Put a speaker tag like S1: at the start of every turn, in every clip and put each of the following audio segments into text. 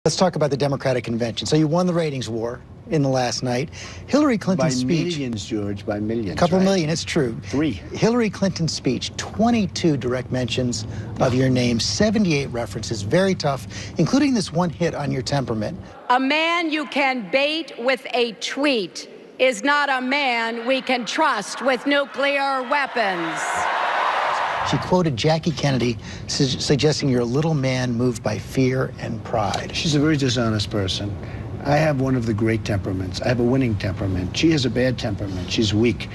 S1: Let's talk about the Democratic convention. So you won the ratings war in the last night. Hillary Clinton's speech.
S2: By millions, George, by millions.
S1: A couple
S2: right?
S1: million, it's true.
S2: 3.
S1: Hillary Clinton's speech, 22 direct mentions of your name, 78 references, very tough, including this one hit on your temperament.
S3: A man you can bait with a tweet is not a man we can trust with nuclear weapons.
S1: She quoted Jackie Kennedy, suggesting you're a little man moved by fear and pride.
S2: She's a very dishonest person. I have one of the great temperaments. I have a winning temperament. She has a bad temperament. She's weak.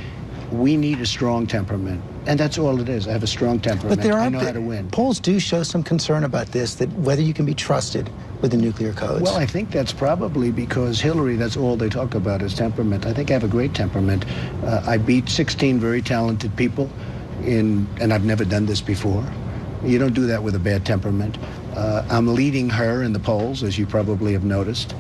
S2: We need a strong temperament, and that's all it is. I have a strong temperament.
S1: But
S2: I know how to win.
S1: Polls do show some concern about this, that whether you can be trusted with the nuclear codes.
S2: Well, I think that's probably because Hillary, that's all they talk about is temperament. I think I have a great temperament. I beat 16 very talented people, and I've never done this before. You don't do that with a bad temperament. I'm leading her in the polls, as you probably have noticed.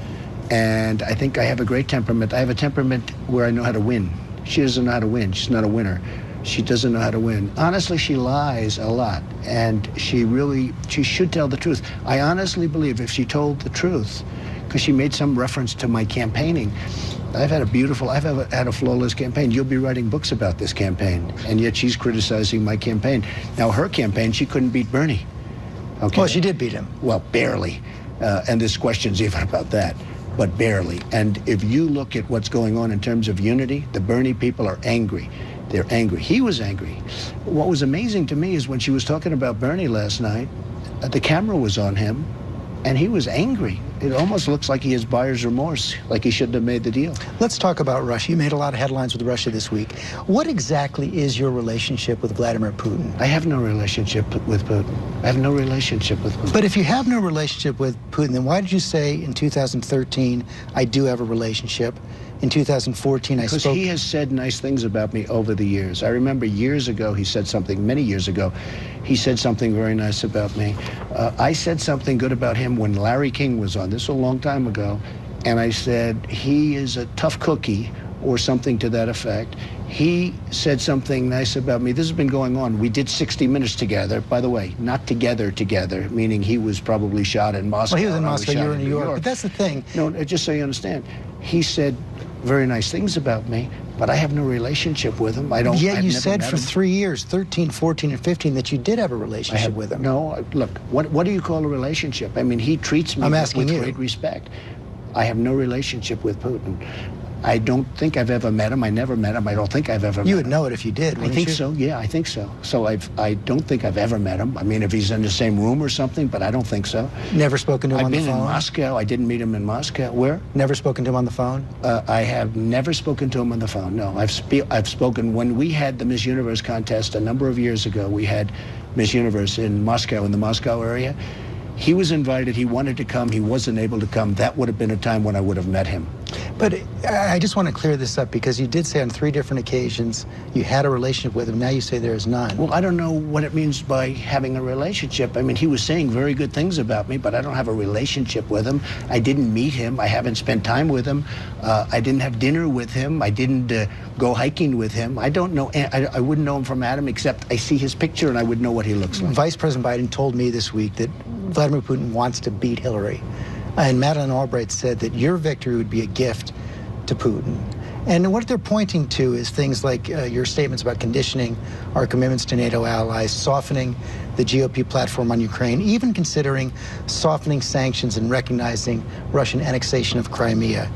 S2: And I think I have a great temperament. I have a temperament where I know how to win. She doesn't know how to win. She's not a winner. She doesn't know how to win. Honestly, she lies a lot, and she should tell the truth. I honestly believe if she told the truth, because she made some reference to my campaigning, I've had a flawless campaign. You'll be writing books about this campaign, and yet she's criticizing my campaign. Now, her campaign, she couldn't beat Bernie. Okay.
S1: Well, she did beat him.
S2: Well, barely. And there's questions even about that. But barely. And if you look at what's going on in terms of unity, the Bernie people are angry. They're angry. He was angry. What was amazing to me is when she was talking about Bernie last night, the camera was on him, and he was angry. It almost looks like he has buyer's remorse, like he shouldn't have made the deal.
S1: Let's talk about Russia. You made a lot of headlines with Russia this week. What exactly is your relationship with Vladimir Putin?
S2: I have no relationship with Putin. I have no relationship with Putin.
S1: But if you have no relationship with Putin, then why did you say in 2013, I do have a relationship? In 2014, I spoke...
S2: Because he has said nice things about me over the years. I remember years ago, he said something, many years ago, he said something very nice about me. I said something good about him when Larry King was on. This was a long time ago. And I said, he is a tough cookie, or something to that effect. He said something nice about me. This has been going on. We did 60 Minutes together. By the way, not together, meaning he was probably shot in Moscow.
S1: Well, he was in Moscow, you were in New York. But that's the thing.
S2: No, just so you understand. He said very nice things about me, but I have no relationship with him.
S1: Yet you said for 3 years, 13, 14, and 15, that you did have a relationship with him.
S2: No, look, what do you call a relationship? I mean, he treats me with great respect. I have no relationship with Putin. I don't think I've ever met him. I never met him. I don't think I've ever met him.
S1: You would know it if you did, wouldn't you?
S2: I think so, yeah, I think so. So I don't think I've ever met him. I mean, if he's in the same room or something, but I don't think so.
S1: Never spoken to him on the phone?
S2: I've been in Moscow. I didn't meet him in Moscow. Where?
S1: Never spoken to him on the phone?
S2: I have never spoken to him on the phone, no. I've spoken when we had the Miss Universe contest a number of years ago. We had Miss Universe in Moscow, in the Moscow area. He was invited. He wanted to come. He wasn't able to come. That would have been a time when I would have met him.
S1: But I just want to clear this up, because you did say on 3 different occasions you had a relationship with him. Now you say there is none.
S2: Well, I don't know what it means by having a relationship. I mean, he was saying very good things about me, but I don't have a relationship with him. I didn't meet him. I haven't spent time with him. I didn't have dinner with him. I didn't go hiking with him. I don't know. I wouldn't know him from Adam, except I see his picture and I would know what he looks like.
S1: Vice President Biden told me this week that Vladimir Putin wants to beat Hillary. And Madeleine Albright said that your victory would be a gift to Putin. And what they're pointing to is things like your statements about conditioning our commitments to NATO allies, softening the GOP platform on Ukraine, even considering softening sanctions and recognizing Russian annexation of Crimea.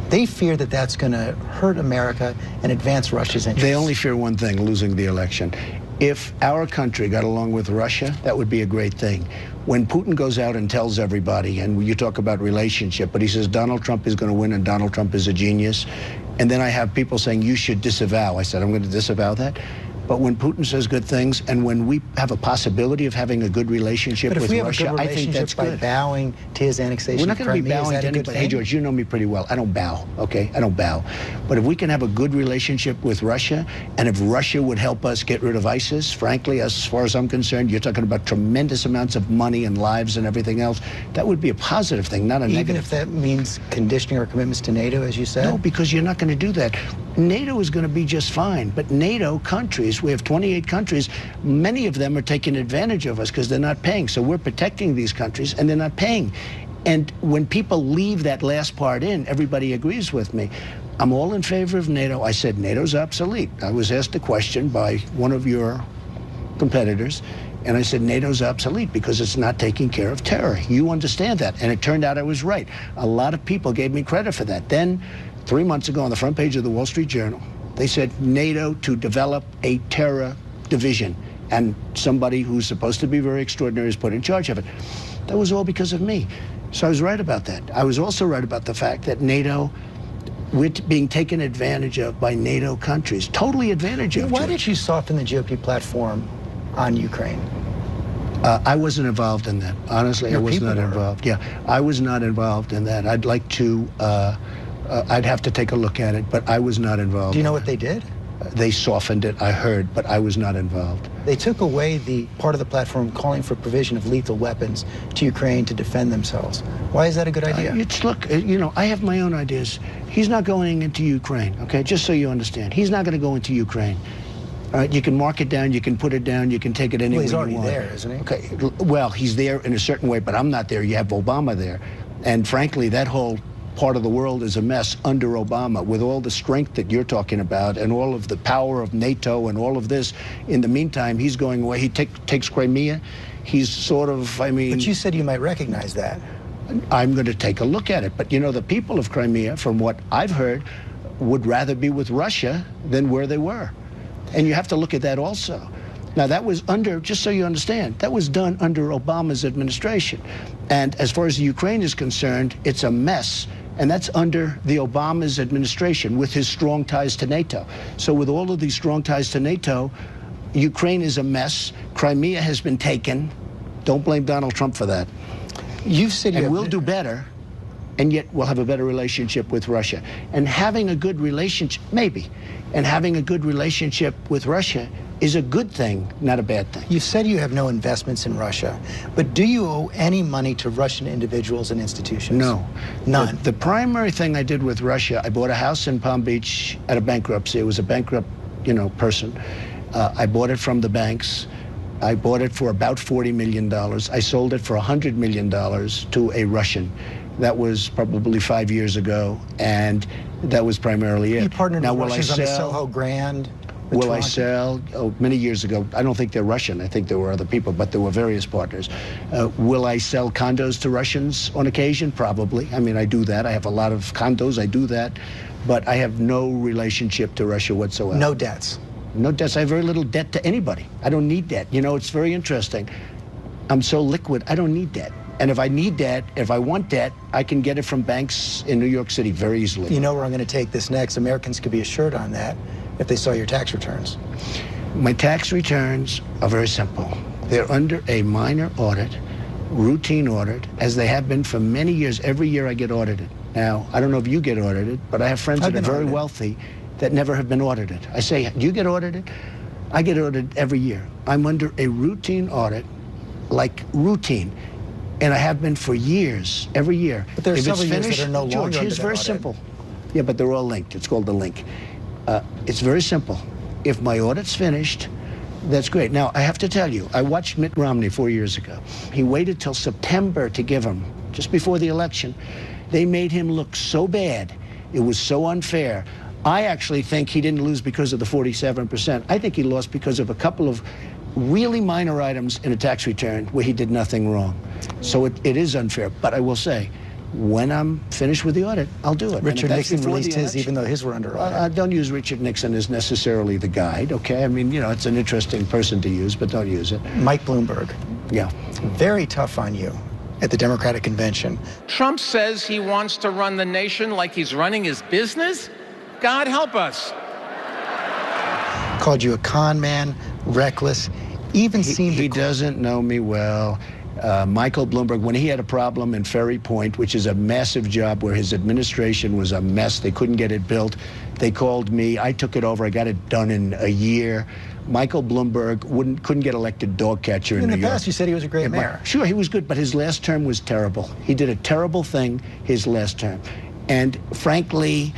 S1: They fear that that's going to hurt America and advance Russia's interests.
S2: They only fear one thing, losing the election. If our country got along with Russia, that would be a great thing. When Putin goes out and tells everybody, and you talk about relationship, but he says Donald Trump is going to win and Donald Trump is a genius, and then I have people saying you should disavow. I said I'm going to disavow that. But when Putin says good things, and when we have a possibility of having a good relationship with Russia, I think that's good.
S1: By bowing to his annexation,
S2: we're not going to be bowing to anybody. Hey, George, you know me pretty well. I don't bow, okay? I don't bow. But if we can have a good relationship with Russia, and if Russia would help us get rid of ISIS, frankly, as far as I'm concerned, you're talking about tremendous amounts of money and lives and everything else. That would be a positive thing, not a negative.
S1: Even if that means conditioning our commitments to NATO, as you said?
S2: No, because you're not going to do that. NATO is going to be just fine, but NATO countries, we have 28 countries, many of them are taking advantage of us because they're not paying. So we're protecting these countries and they're not paying. And when people leave that last part in, everybody agrees with me. I'm all in favor of NATO. I said NATO's obsolete. I was asked a question by one of your competitors, and I said NATO's obsolete because it's not taking care of terror. You understand that. And it turned out I was right. A lot of people gave me credit for that. Then, 3 months ago on the front page of the Wall Street Journal, they said NATO to develop a terror division. And somebody who's supposed to be very extraordinary is put in charge of it. That was all because of me. So I was right about that. I was also right about the fact that NATO, we're being taken advantage of by NATO countries. Totally advantage of.
S1: Why did you soften the GOP platform on Ukraine?
S2: I wasn't involved in that. Honestly, I was not involved. Yeah, I was not involved in that. I'd like to, I'd have to take a look at it, but I was not involved.
S1: Do you know what they did?
S2: They softened it, I heard, but I was not involved.
S1: They took away the part of the platform calling for provision of lethal weapons to Ukraine to defend themselves. Why is that a good idea?
S2: Look, you know, I have my own ideas. He's not going into Ukraine, okay? Just so you understand. He's not going to go into Ukraine. All right, you can mark it down, you can put it down, you can take it anywhere you want.
S1: Well, he's already there, isn't he?
S2: Okay, well, he's there in a certain way, but I'm not there. You have Obama there. And frankly, that whole part of the world is a mess under Obama, with all the strength that you're talking about and all of the power of NATO and all of this. In the meantime, he's going away. He takes Crimea. He's sort of, I mean...
S1: But you said you might recognize that.
S2: I'm going to take a look at it. But, you know, the people of Crimea, from what I've heard, would rather be with Russia than where they were. And you have to look at that also. Now, that was under, just so you understand, that was done under Obama's administration. And as far as Ukraine is concerned, it's a mess. And that's under the Obama's administration with his strong ties to NATO. So with all of these strong ties to NATO, Ukraine is a mess. Crimea has been taken. Don't blame Donald Trump for that.
S1: You've said you
S2: we'll do better, and yet we'll have a better relationship with Russia. And having a good relationship, maybe, and having a good relationship with Russia is a good thing, not a bad thing.
S1: You've said you have no investments in Russia, but do you owe any money to Russian individuals and institutions?
S2: No.
S1: None?
S2: The primary thing I did with Russia, I bought a house in Palm Beach at a bankruptcy. It was a bankrupt, you know, person. I bought it from the banks. I bought it for about $40 million. I sold it for $100 million to a Russian. That was probably 5 years ago, and that was primarily it.
S1: You partnered
S2: now,
S1: with
S2: will
S1: Russians
S2: I
S1: on the
S2: sell?
S1: Soho Grand?
S2: Will I sell? Oh, many years ago. I don't think they're Russian. I think there were other people, but there were various partners. Will I sell condos to Russians on occasion? Probably. I mean, I do that. I have a lot of condos. I do that. But I have no relationship to Russia whatsoever.
S1: No debts?
S2: No debts. I have very little debt to anybody. I don't need debt. You know, it's very interesting. I'm so liquid, I don't need debt. And if I need debt, if I want debt, I can get it from banks in New York City very easily.
S1: You know where I'm going to take this next. Americans could be assured on that if they saw your tax returns.
S2: My tax returns are very simple. They're under a minor audit, routine audit, as they have been for many years. Every year I get audited. Now, I don't know if you get audited, but I have friends that are very wealthy that never have been audited. I say, do you get audited? I get audited every year. I'm under a routine audit, like routine. And I have been for years, every year.
S1: But there are several years that are no longer
S2: George, it's very simple. Yeah, but they're all linked. It's called the link. It's very simple. If my audit's finished, that's great. Now, I have to tell you, I watched Mitt Romney 4 years ago. He waited till September to give him, just before the election. They made him look so bad. It was so unfair. I actually think he didn't lose because of the 47%. I think he lost because of a couple of really minor items in a tax return where he did nothing wrong. So it is unfair. But I will say, when I'm finished with the audit, I'll do it.
S1: Richard Nixon released his, even though his were under audit.
S2: Don't use Richard Nixon as necessarily the guide, okay? I mean, you know, it's an interesting person to use, but don't use it.
S1: Mike Bloomberg.
S2: Yeah.
S1: Very tough on you at the Democratic Convention.
S4: Trump says he wants to run the nation like he's running his business? God help us.
S1: Called you a con man, reckless, even seemed to...
S2: He doesn't know me well. Michael Bloomberg, when he had a problem in Ferry Point, which is a massive job where his administration was a mess, they couldn't get it built, they called me, I took it over, I got it done in a year. Michael Bloomberg couldn't get elected dog catcher in New York.
S1: In the past, you said he was a great mayor.
S2: Sure, he was good, but his last term was terrible. He did a terrible thing his last term. And frankly,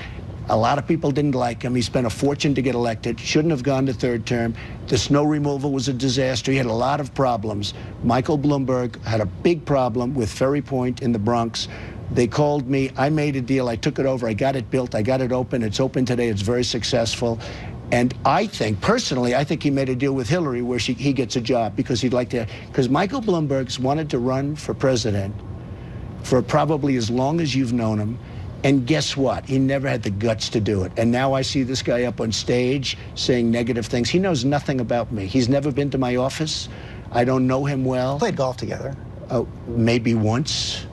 S2: A lot of people didn't like him. He spent a fortune to get elected, shouldn't have gone to third term. The snow removal was a disaster. He had a lot of problems. Michael Bloomberg had a big problem with Ferry Point in the Bronx. They called me. I made a deal. I took it over. I got it built. I got it open. It's open today. It's very successful. And I think, personally, I think he made a deal with Hillary where he gets a job because he'd like to, because Michael Bloomberg's wanted to run for president for probably as long as you've known him. And guess what? He never had the guts to do it. And now I see this guy up on stage saying negative things. He knows nothing about me. He's never been to my office. I don't know him well.
S1: Played golf together.
S2: Oh, maybe once.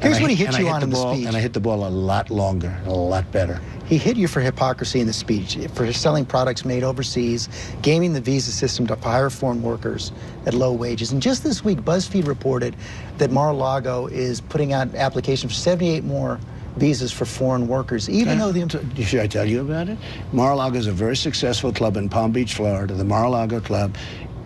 S1: Here's what he hit you on in the speech.
S2: And I hit the ball a lot longer, a lot better.
S1: He hit you for hypocrisy in the speech, for selling products made overseas, gaming the visa system to hire foreign workers at low wages. And just this week, BuzzFeed reported that Mar-a-Lago is putting out applications for 78 more visas for foreign workers, even though the...
S2: Should I tell you about it? Mar-a-Lago is a very successful club in Palm Beach, Florida, the Mar-a-Lago Club.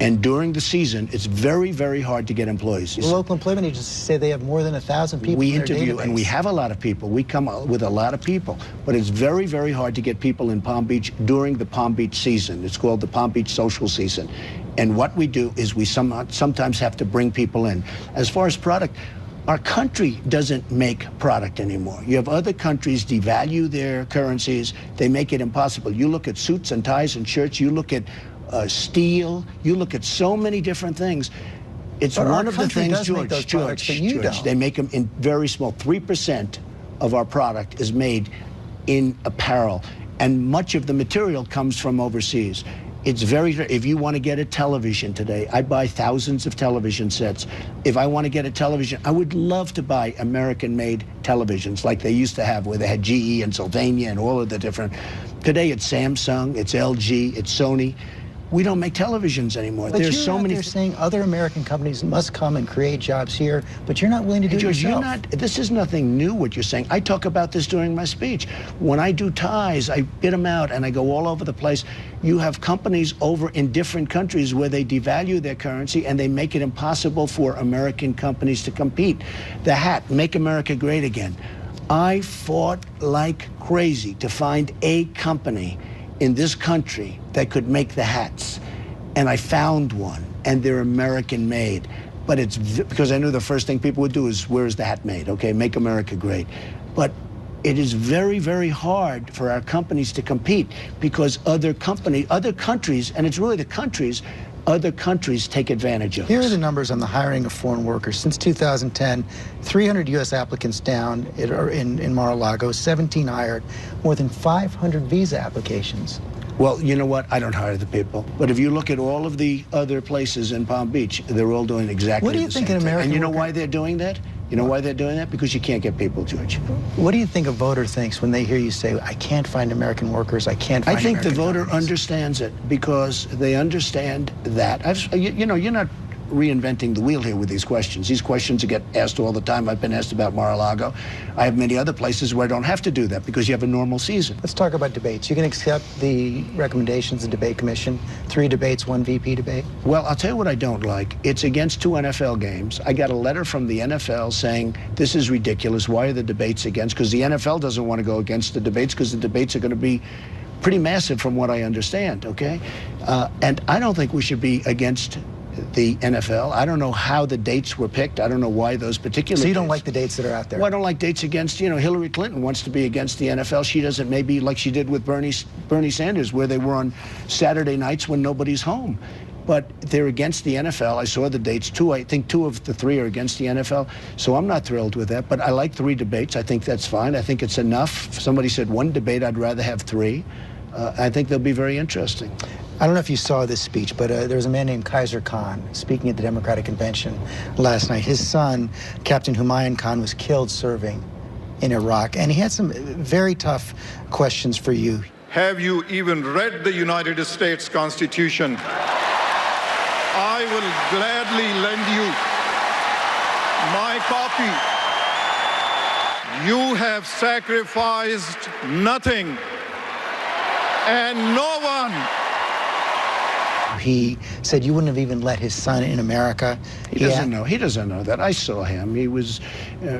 S2: And during the season, it's very, very hard to get employees.
S1: The local employment agencies say they have more than 1,000 people
S2: we
S1: in their
S2: interview,
S1: database.
S2: and we have a lot of people. We come out with a lot of people. But it's very, very hard to get people in Palm Beach during the Palm Beach season. It's called the Palm Beach social season. And what we do is we sometimes have to bring people in. As far as product, our country doesn't make product anymore. You have other countries devalue their currencies. They make it impossible. You look at suits and ties and shirts. You look at steel. You look at so many different things. It's
S1: but
S2: one of the things,
S1: George,
S2: they make them in very small. 3% of our product is made in apparel, and much of the material comes from overseas. It's very, if you want to get a television today, I buy thousands of television sets. If I want to get a television, I would love to buy American-made televisions like they used to have, where they had GE and Sylvania and all of the different. Today it's Samsung, it's LG, it's Sony. We don't make televisions anymore.
S1: But
S2: there's
S1: you're
S2: so
S1: out
S2: many.
S1: there saying other American companies must come and create jobs here, but you're not willing to do it
S2: George,
S1: yourself.
S2: this is nothing new what you're saying. I talk about this during my speech. When I do ties, I bid them out and I go all over the place. You have companies over in different countries where they devalue their currency and they make it impossible for American companies to compete. The hat, Make America Great Again. I fought like crazy to find a company in this country that could make the hats. And I found one, and they're American made. But it's because I knew the first thing people would do is, where is the hat made? Okay, Make America Great. But it is very, very hard for our companies to compete because other countries, and it's really the countries, other countries take advantage of
S1: Here are
S2: us.
S1: the numbers on the hiring of foreign workers. Since 2010, 300 U.S. applicants down in Mar-a-Lago, 17 hired, more than 500 visa applications.
S2: Well, you know what? I don't hire the people. But if you look at all of the other places in Palm Beach, they're all doing exactly
S1: What do you
S2: the
S1: think
S2: same
S1: an
S2: thing.
S1: American
S2: And you know
S1: worker-
S2: why they're doing that? You know why they're doing that? Because you can't get people, George.
S1: What do you think a voter thinks when they hear you say, I can't find American workers, I can't find
S2: I think the
S1: American
S2: voter
S1: companies"?
S2: understands it because they understand that. You know, you're not reinventing the wheel here with these questions. These questions get asked all the time. I've been asked about Mar-a-Lago. I have many other places where I don't have to do that because you have a normal season.
S1: Let's talk about debates. You can accept the recommendations of the debate commission, 3 debates, 1 VP debate?
S2: Well, I'll tell you what I don't like. It's against 2 NFL games. I got a letter from the NFL saying, this is ridiculous. Why are the debates against? Because the NFL doesn't want to go against the debates because the debates are going to be pretty massive from what I understand, okay? And I don't think we should be against the NFL. I don't know how the dates were picked. I don't know why those particular
S1: So you don't
S2: dates.
S1: like the dates that are out there?
S2: Well, I don't like dates against, you know, Hillary Clinton wants to be against the NFL. She doesn't, maybe like she did with Bernie Sanders, where they were on Saturday nights when nobody's home. But they're against the NFL. I saw the dates. I think 2 of the 3 are against the NFL. So I'm not thrilled with that. But I like 3 debates. I think that's fine. I think it's enough. Somebody said 1 debate. I'd rather have 3. I think they'll be very interesting.
S1: I don't know if you saw this speech, but there was a man named Kaiser Khan speaking at the Democratic Convention last night. His son, Captain Humayun Khan, was killed serving in Iraq, and he had some very tough questions for you.
S5: Have you even read the United States Constitution? I will gladly lend you my copy. You have sacrificed nothing and no one.
S1: He said you wouldn't have even let his son in America.
S2: He doesn't know. He doesn't know that. I saw him. He was,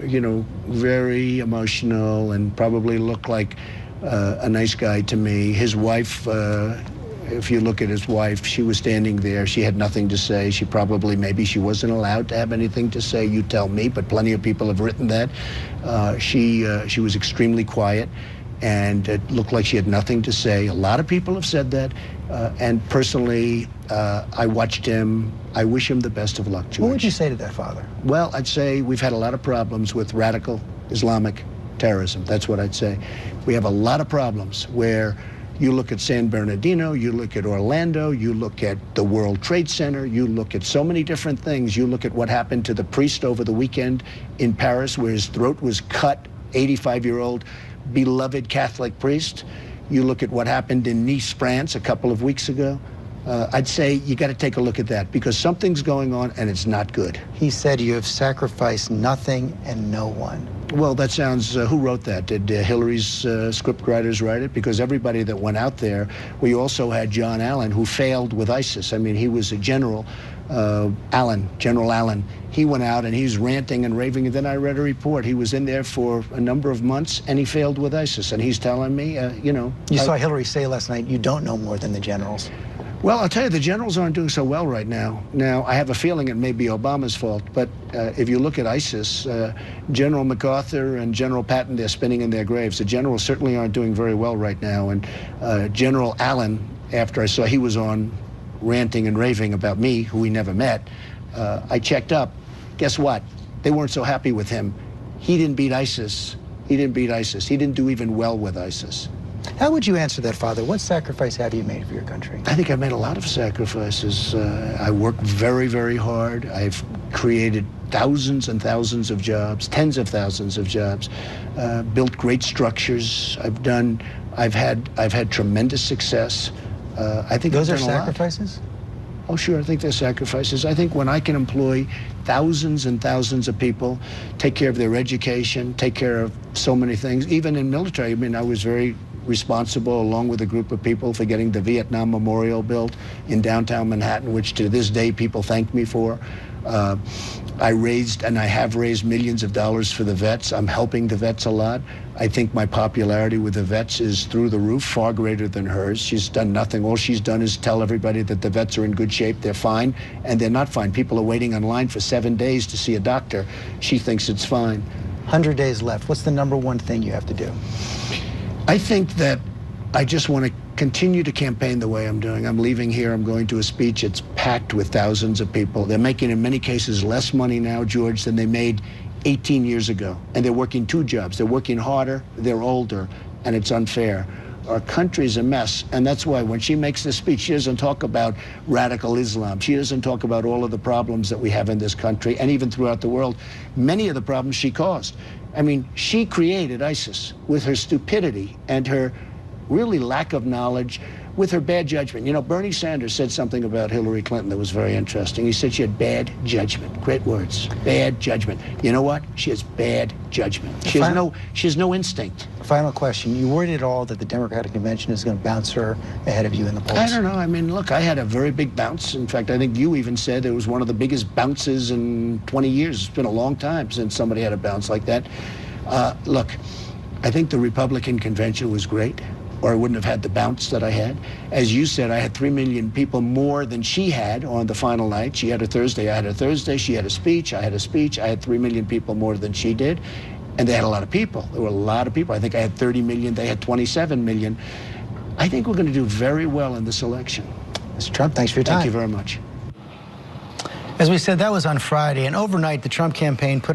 S2: you know, very emotional and probably looked like a nice guy to me. His wife, if you look at his wife, she was standing there. She had nothing to say. She probably, maybe she wasn't allowed to have anything to say. You tell me, but plenty of people have written that. She was extremely quiet, and it looked like she had nothing to say. A lot of people have said that, and personally, I watched him. I wish him the best of luck, George.
S1: What would you say to that, Father?
S2: Well, I'd say we've had a lot of problems with radical Islamic terrorism. That's what I'd say. We have a lot of problems where you look at San Bernardino, you look at Orlando, you look at the World Trade Center, you look at so many different things. You look at what happened to the priest over the weekend in Paris, where his throat was cut, 85-year-old beloved Catholic priest. You look at what happened in Nice, France a couple of weeks ago. I'd say you got to take a look at that, because something's going on and it's not good.
S1: He said you have sacrificed nothing and no one.
S2: Well, that sounds, who wrote that? Did Hillary's script writers write it? Because everybody that went out there, we also had John Allen, who failed with ISIS. I mean, he was a general, General Allen. He went out and he's ranting and raving, and then I read a report. He was in there for a number of months and he failed with ISIS, and he's telling me, you know.
S1: You saw Hillary say last night, you don't know more than the generals.
S2: Well, I'll tell you, the generals aren't doing so well right now. Now, I have a feeling it may be Obama's fault, but if you look at ISIS, General MacArthur and General Patton, they're spinning in their graves. The generals certainly aren't doing very well right now, and General Allen, after I saw he was on ranting and raving about me, who we never met, I checked up. Guess what? They weren't so happy with him. He didn't beat ISIS. He didn't beat ISIS. He didn't do even well with ISIS.
S1: How would you answer that, Father? What sacrifice have you made for your country?
S2: I think I've made a lot of sacrifices. I work very, very hard. I've created thousands and thousands of jobs, tens of thousands of jobs, built great structures. I've had tremendous success. I think
S1: those
S2: I've
S1: are
S2: done a lot.
S1: sacrifices?
S2: Oh, sure, I think they're sacrifices. I think when I can employ thousands and thousands of people, take care of their education, take care of so many things, even in military. I mean, I was very responsible, along with a group of people, for getting the Vietnam Memorial built in downtown Manhattan, which to this day people thank me for. I raised, and I have raised, millions of dollars for the vets. I'm helping the vets a lot. I think my popularity with the vets is through the roof, far greater than hers. She's done nothing. All she's done is tell everybody that the vets are in good shape, they're fine, and they're not fine. People are waiting online for 7 days to see a doctor. She thinks it's fine.
S1: 100 days left. What's the number one thing you have to do?
S2: I think that I just want to continue to campaign the way I'm doing. I'm leaving here, I'm going to a speech. It's packed with thousands of people. They're making, in many cases, less money now, George, than they made 18 years ago. And they're working two jobs. They're working harder, they're older, and it's unfair. Our country's a mess, and that's why when she makes this speech, she doesn't talk about radical Islam. She doesn't talk about all of the problems that we have in this country, and even throughout the world. Many of the problems she caused. I mean, she created ISIS with her stupidity and her really lack of knowledge, with her bad judgment. You know, Bernie Sanders said something about Hillary Clinton that was very interesting. He said she had bad judgment. Great words. Bad judgment. You know what? She has bad judgment. She has no instinct.
S1: Final question. You worried at all that the Democratic Convention is going to bounce her ahead of you in the polls?
S2: I don't know. I mean, look, I had a very big bounce. In fact, I think you even said it was one of the biggest bounces in 20 years. It's been a long time since somebody had a bounce like that. Look, I think the Republican convention was great, or I wouldn't have had the bounce that I had. As you said, I had 3 million people more than she had on the final night. She had a Thursday, I had a Thursday. She had a speech, I had a speech. I had 3 million people more than she did. And they had a lot of people. There were a lot of people. I think I had 30 million, they had 27 million. I think we're going to do very well in this election.
S1: Mr. Trump, thanks for your time.
S2: Thank you very much.
S1: As we said, that was on Friday, and overnight the Trump campaign put